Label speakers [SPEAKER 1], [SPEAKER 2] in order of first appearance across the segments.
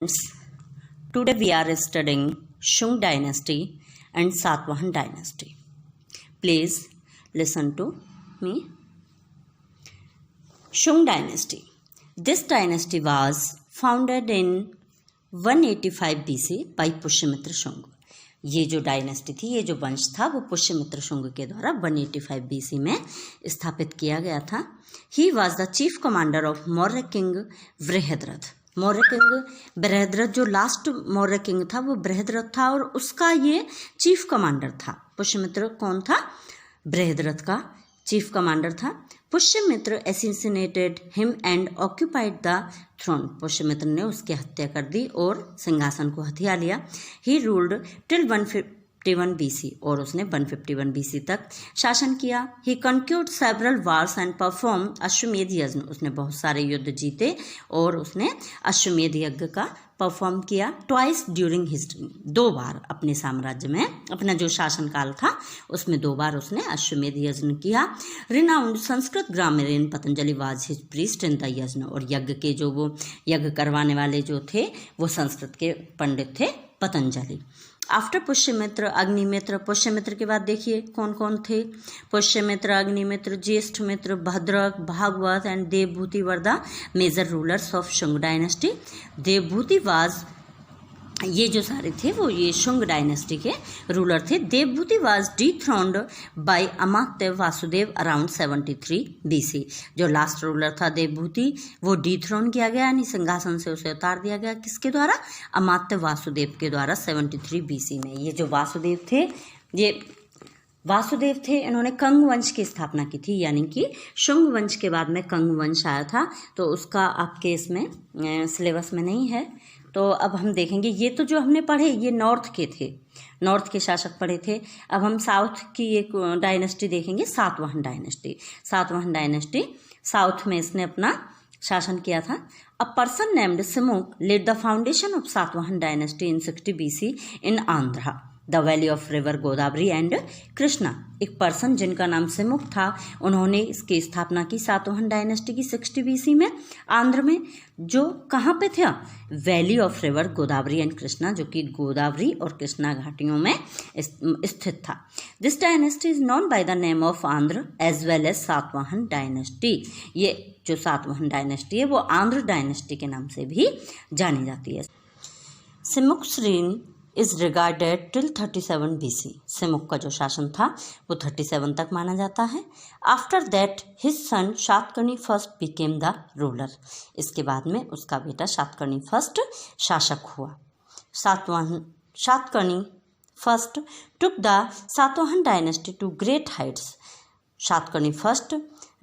[SPEAKER 1] Today we are studying Shung dynasty and Satavahan dynasty. Please listen to me. Shung dynasty. This dynasty was founded in 185 BC by Pushyamitra Shunga. ये जो dynasty थी, ये जो वंश था, वो पुष्यमित्र शुंग के द्वारा 185 BC में स्थापित किया गया था. He was the chief commander of Maurya king Brihadratha. Maurya king Brihadratha, जो लास्ट मौर्य किंग था वो बृहद्रथ था और उसका ये चीफ कमांडर था. पुष्यमित्र कौन था? बृहद्रथ का चीफ कमांडर था. Pushyamitra assassinated him and occupied the throne. Pushyamitra ने उसकी हत्या कर दी और सिंहासन को हथिया लिया. ही रूल्ड टिल 151 BC और उसने 151 BC तक शासन किया. ही कंक्यूर्ड सेवरल वार्स एंड परफॉर्म अश्वमेध यज्ञ. उसने बहुत सारे युद्ध जीते और उसने अश्वमेध यज्ञ का परफॉर्म किया. Twice during history. 2 बार अपने साम्राज्य में, अपना जो शासनकाल था उसमें 2 बार उसने अश्वमेध यज्ञ किया. Renowned Sanskrit grammarian Patanjali was his priest in the yajna. और यज्ञ के जो वो यज्ञ करवाने वाले जो थे वो संस्कृत के पंडित थे, पतंजलि. आफ्टर पुष्यमित्र अग्निमित्र. पुष्यमित्र के बाद देखिए कौन कौन थे. Pushyamitra, Agnimitra, Jyeshthamitra, Bhadraka, Bhagavata and Devabhuti were the major rulers of Shunga dynasty. Devabhuti was, ये जो सारे थे वो ये शुंग डायनेस्टी के रूलर थे. Devabhuti was dethroned by Amatya Vasudeva around 73 BC. जो लास्ट रूलर था देवभूति, वो डिथ्रोन किया गया, यानी सिंहासन से उसे उतार दिया गया. किसके द्वारा? अमात्य वासुदेव के द्वारा 73 BC में. ये जो वासुदेव थे, ये वासुदेव थे, इन्होंने कंग वंश की स्थापना की थी. यानी कि शुंग वंश के बाद में कंग वंश आया था, तो उसका आपके इसमें सिलेबस में नहीं है. तो अब हम देखेंगे, ये तो जो हमने पढ़े ये नॉर्थ के थे, नॉर्थ के शासक पढ़े थे. अब हम साउथ की एक डायनेस्टी देखेंगे, Satavahana dynasty. Satavahana dynasty, south में इसने अपना शासन किया था. A person named Simuka led the foundation of Satavahana dynasty in 60 BC in Andhra, the valley of river Godavari and Krishna. एक पर्सन जिनका नाम सिमुक था, उन्होंने इसकी स्थापना की सातवाहन डायनेस्टी की 60 BC में आंध्र में, जो कहाँ पे था? Valley of river Godavari and Krishna, जो कि गोदावरी और कृष्णा घाटियों में स्थित था. This dynasty is known by the name of Andhra as well as Satavahana dynasty. ये जो सातवाहन डायनेस्टी है वो आंध्र डायनेस्टी के नाम से भी जानी जाती है. सिमुक श्रीन is regarded till 37 BC. Simuka का जो शासन था वो 37 तक माना जाता है. After that his son Satakarni first became the ruler. इसके बाद में उसका बेटा शातकर्णी फर्स्ट शासक हुआ. Satakarni first took the Satavahana dynasty to great heights. Satakarni first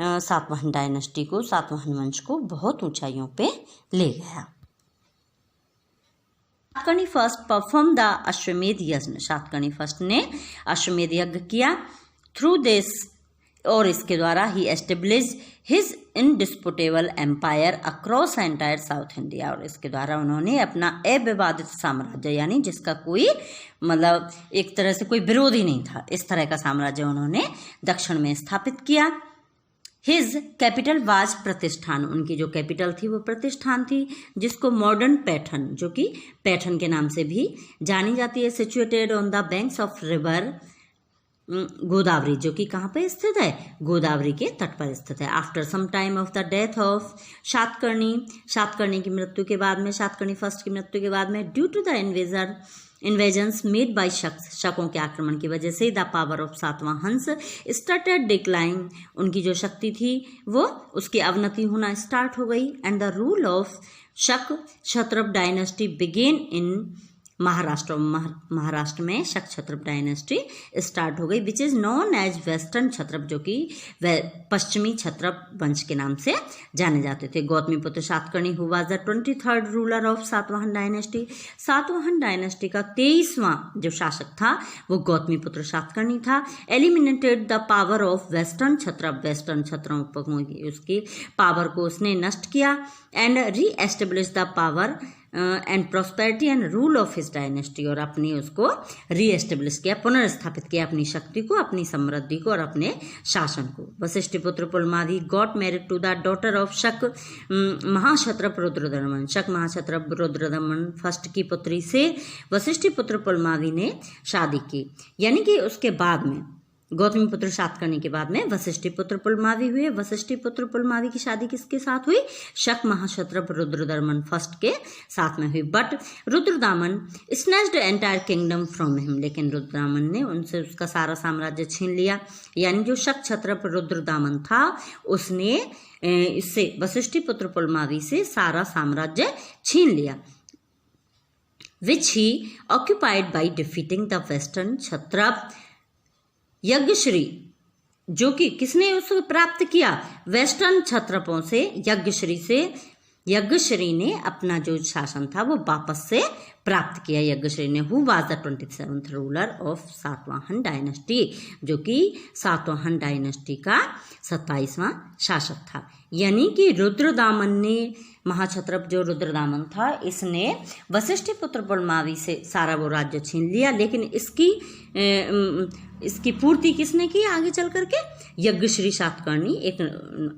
[SPEAKER 1] Satavahana dynasty को, सातवाहन वंश को बहुत ऊंचाइयों पे ले गया. शातकर्णी फर्स्ट परफॉर्म द अश्वमेध यज्ञ. शातकर्णी फर्स्ट ने अश्वमेध यज्ञ किया. थ्रू दिस, और इसके द्वारा ही establish his indisputable empire across entire south India. और इसके द्वारा उन्होंने अपना अविवादित साम्राज्य, यानी जिसका कोई मतलब एक तरह से कोई विरोध ही नहीं था, इस तरह का साम्राज्य उन्होंने दक्षिण में स्थापित किया. हिज कैपिटल वाज प्रतिष्ठान. उनकी जो कैपिटल थी वो प्रतिष्ठान थी, जिसको मॉडर्न पैठन, जो कि पैठन के नाम से भी जानी जाती है. Situated on the banks of river Godavari, जो कि कहाँ पे स्थित है? गोदावरी के तट पर स्थित है. After some time of the death of Satakarni, Satakarni की मृत्यु के बाद में, शातकर्णी फर्स्ट की मृत्यु के बाद में, due to the invasions made by शकों के आक्रमण की वजह से the power of Satavahanas started decline. उनकी जो शक्ति थी वो उसकी अवनति होना स्टार्ट हो गई. And the rule of Shaka Kshatrapa dynasty began in Maharashtra. Maharashtra में शक क्षत्रप डायनेस्टी स्टार्ट हो गई, which is known as western Kshatrapa, जो कि पश्चिमी क्षत्रप वंश के नाम से जाने जाते थे. Gautamiputra Satakarni who was the 23rd ruler of Satavahana dynasty. Satavahana dynasty का 23वां जो शासक था वो गौतमीपुत्र शातकर्णी था. Eliminated the power of western Kshatrapa. Western क्षत्रों की उसकी पावर को उसने नष्ट किया. And reestablish the power and prosperity and rule of his dynasty, और अपनी उसको रीएस्टेब्लिश किया, पुनर्स्थापित किया अपनी शक्ति को, अपनी समृद्धि को और अपने शासन को। Vashishtha Putra Pulamavi got married to the daughter of Shaka Mahakshatrapa Rudradaman. शक महाक्षत्रप रुद्रदमन फर्स्ट की पुत्री से वशिष्ठ पुत्र पुलमावी ने शादी की, यानी कि उसके बाद में गौतमी पुत्र शाद करने के बाद में वशिष्ठ पुत्र पुलमावी हुए। वशिष्ठ पुत्र पुलमावी की शादी किसके साथ हुई? शक महाक्षत्रप रुद्रदमन फर्स्ट के साथ में हुई। But Rudradaman snatched entire kingdom from him, लेकिन रुद्रदामन ने उनसे उसका सारा साम्राज्य छीन लिया। यानी जो शक क्षत्रप रुद्रदामन था उसने इससे वशिष्ठ पुत्र पुलमावी से सारा साम्राज्य छीन लिया, which he occupied by defeating the western Kshatrapa Yajnashri, जो कि किसने उसको प्राप्त किया? वेस्टर्न क्षत्रपों से, यज्ञश्री से। यज्ञश्री ने अपना जो शासन था वो वापस से प्राप्त किया। यज्ञश्री ने who was the 27th ruler of Satavahana dynasty, जो कि सातवाहन डायनेस्टी का 27वां शासक था। यानी कि रुद्रदामन ने, महाक्षत्रप जो रुद्रदामन था, इसने वशिष्ठ पुत्र पुलमावी से सारा वो राज्य छीन लिया, लेकिन इसकी पूर्ति किसने की आगे चल करके? यज्ञश्री सातकर्णी एक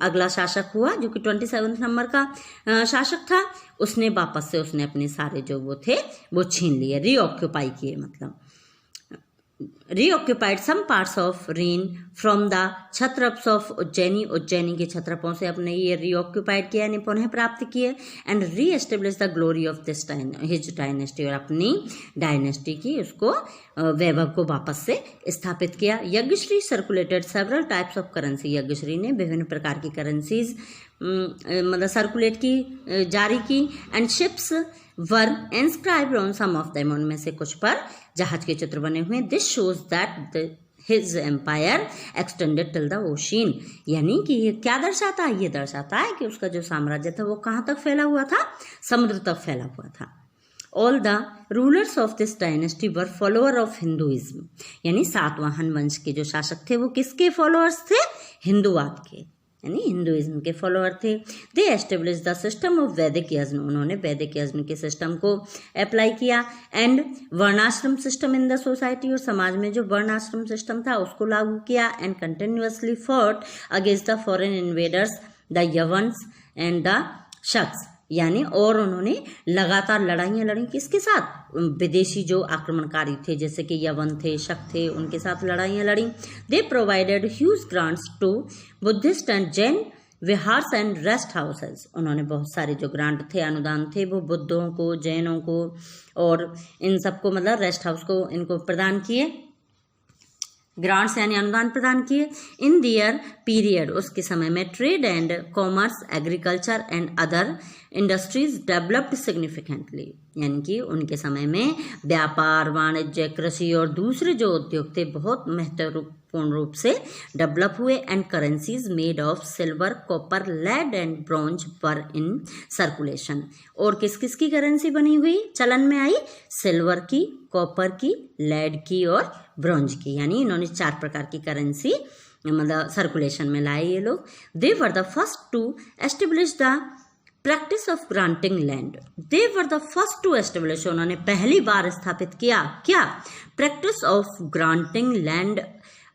[SPEAKER 1] अगला शासक हुआ जो कि 27 नंबर का शासक था। उसने वापस से उसने अपने सारे जो वो थे वो छीन लिए, रीऑक्यूपाई किए, मतलब reoccupied some parts of reign from the Kshatrapas of Ujjaini, Ujjaini के क्षत्रपों से अपने ये रीऑक्यूपाइड किया, यानी पुनः प्राप्त किए। And reestablish the glory of this his dynasty, और अपनी डायनेस्टी की उसको वैभव को वापस से स्थापित किया। Yajnashri circulated several types of currency, Yajnashri ने विभिन्न प्रकार की करेंसीज मतलब सर्कुलेट की, जारी की। And ships were inscribed on some of them, उनमें से कुछ पर जहाज के चित्र बने हुए। This shows that his empire extended till the ocean, यानी कि ये क्या दर्शाता है? ये दर्शाता है कि उसका जो साम्राज्य था वो कहाँ तक फैला हुआ था? समुद्र तक फैला हुआ था। All the rulers of this dynasty were follower of Hinduism, यानी सातवाहन वंश के जो शासक थे वो किसके फॉलोअर्स थे? हिंदुवाद के, यानी हिंदुइज्म के फॉलोअर थे। दे एस्टेब्लिश द सिस्टम ऑफ वैदिक यज्ञ, उन्होंने वैदिक यज्ञ के सिस्टम को अप्लाई किया। एंड वर्णाश्रम सिस्टम इन द सोसाइटी, और समाज में जो वर्णाश्रम सिस्टम था उसको लागू किया। And continuously fought against the foreign invaders the Yavanas and the Shakas, यानी और उन्होंने लगातार लड़ाइयाँ लड़ी किसके साथ? विदेशी जो आक्रमणकारी थे जैसे कि यवन थे, शक थे, उनके साथ लड़ाइयाँ लड़ी। They provided huge grants to Buddhist and Jain viharas and rest houses, उन्होंने बहुत सारे जो ग्रांट थे, अनुदान थे, वो बुद्धों को, जैनों को और इन सबको, मतलब रेस्ट हाउस को इनको प्रदान किए, ग्रांट्स यानी अनुदान प्रदान किए। इन दियर पीरियड, उसके समय में trade and commerce, agriculture and other industries developed significantly, यानी कि उनके समय में व्यापार, वाणिज्य, कृषि और दूसरे जो उद्योग थे बहुत महत्वपूर्ण रूप से डेवलप हुए। And currencies made of silver, copper, lead and bronze were in circulation, और किस किस की करेंसी बनी हुई चलन में आई? सिल्वर की, कॉपर की, लेड की और ब्रॉन्ज की, यानी इन्होंने 4 प्रकार की करेंसी मतलब सर्कुलेशन में लाए ये लोग। They were the first to establish the practice of granting land, they were the first to establish, उन्होंने पहली बार स्थापित किया क्या? Practice of granting land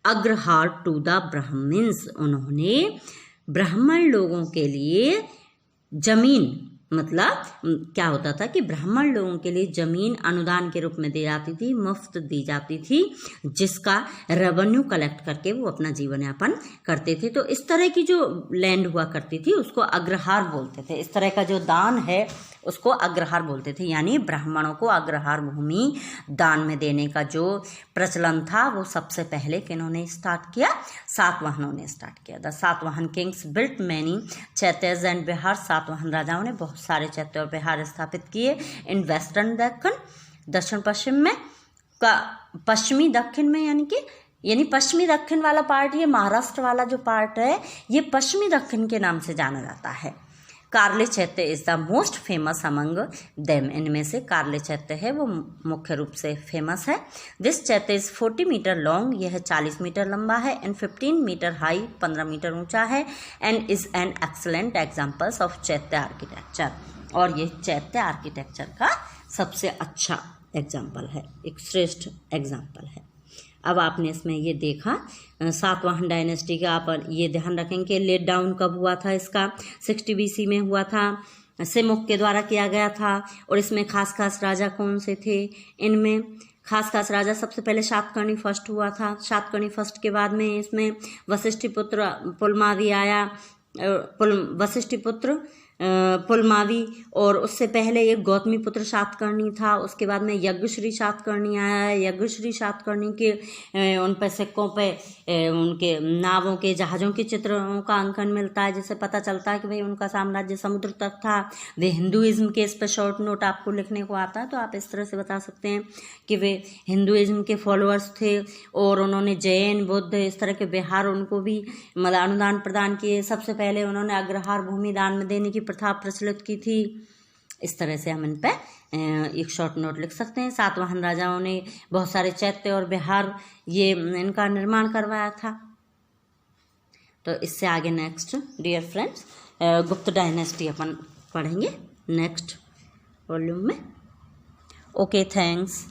[SPEAKER 1] agrahara to the Brahmins, उन्होंने ब्राह्मण लोगों के लिए जमीन, मतलब क्या होता था कि ब्राह्मण लोगों के लिए जमीन अनुदान के रूप में दी जाती थी, मुफ्त दी जाती थी, जिसका रेवेन्यू कलेक्ट करके वो अपना जीवन यापन करते थे। तो इस तरह की जो लैंड हुआ करती थी उसको अग्रहार बोलते थे। इस तरह का जो दान है उसको अग्रहार बोलते थे, यानी ब्राह्मणों को अग्रहार भूमि दान में देने का जो प्रचलन था वो सबसे पहले किन्होंने स्टार्ट किया? सातवाहनों ने स्टार्ट किया। The Satavahana kings built many chaityas and बिहार, सातवाहन राजाओं ने बहुत सारे चैत्य और बिहार स्थापित किए। इन वेस्टर्न दक्कन, दक्षिण पश्चिम में, का पश्चिमी दक्षिण में, यानी पश्चिमी दक्षिण वाला पार्ट, ये महाराष्ट्र वाला जो पार्ट है ये पश्चिमी दक्षिण के नाम से जाना जाता है। कार्ले चैत्य is the most famous among them, इनमें से कार्ले चैत्य है वो मुख्य रूप से फेमस है। दिस चैत्य इज 40 मीटर लॉन्ग, यह 40 मीटर लंबा है। एंड 15 मीटर हाई, 15 मीटर ऊंचा है। And is an excellent examples of चैत्य आर्किटेक्चर, और ये चैत्य आर्किटेक्चर का सबसे अच्छा एग्जाम्पल है, एक श्रेष्ठ एग्जाम्पल है। अब आपने इसमें ये देखा सातवाहन डायनेस्टी का, आप ये ध्यान रखेंगे लेट डाउन कब हुआ था इसका, 60 BC में हुआ था, सेमुक के द्वारा किया गया था। और इसमें खास खास राजा कौन से थे, इनमें खास खास राजा सबसे पहले शातकर्णी फर्स्ट हुआ था। शातकर्णी फर्स्ट के बाद में इसमें वशिष्ठिपुत्र पुलमावी आया, वशिष्ठिपुत्र पुलमावी, और उससे एक एक गौतमी पुत्र शातकर्णी था। उसके बाद में यज्ञश्री शातकर्णी आया। यज्ञश्री शातकर्णी के उन पे सिक्कों पे उनके नावों के जहाज़ों के चित्रों का अंकन मिलता है, जिससे पता चलता है कि भाई उनका साम्राज्य समुद्र तक था। वे हिंदुइज्म के इस पर शॉर्ट नोट आपको लिखने को आता है, तो आप इस तरह से बता सकते हैं कि वे हिंदुइज्म के फॉलोअर्स थे और उन्होंने जैन बुद्ध इस तरह के विहार उनको भी मतलब अनुदान प्रदान किए। सबसे पहले उन्होंने अग्रहार भूमि दान में देने की प्रथा प्रचलित की थी। इस तरह से हम इन पे एक शॉर्ट नोट लिख सकते हैं। सातवाहन राजाओं ने बहुत सारे चैत्य और विहार ये इनका निर्माण करवाया था। तो इससे आगे नेक्स्ट डियर फ्रेंड्स गुप्त डायनेस्टी अपन पढ़ेंगे नेक्स्ट वॉल्यूम में। Okay, thanks.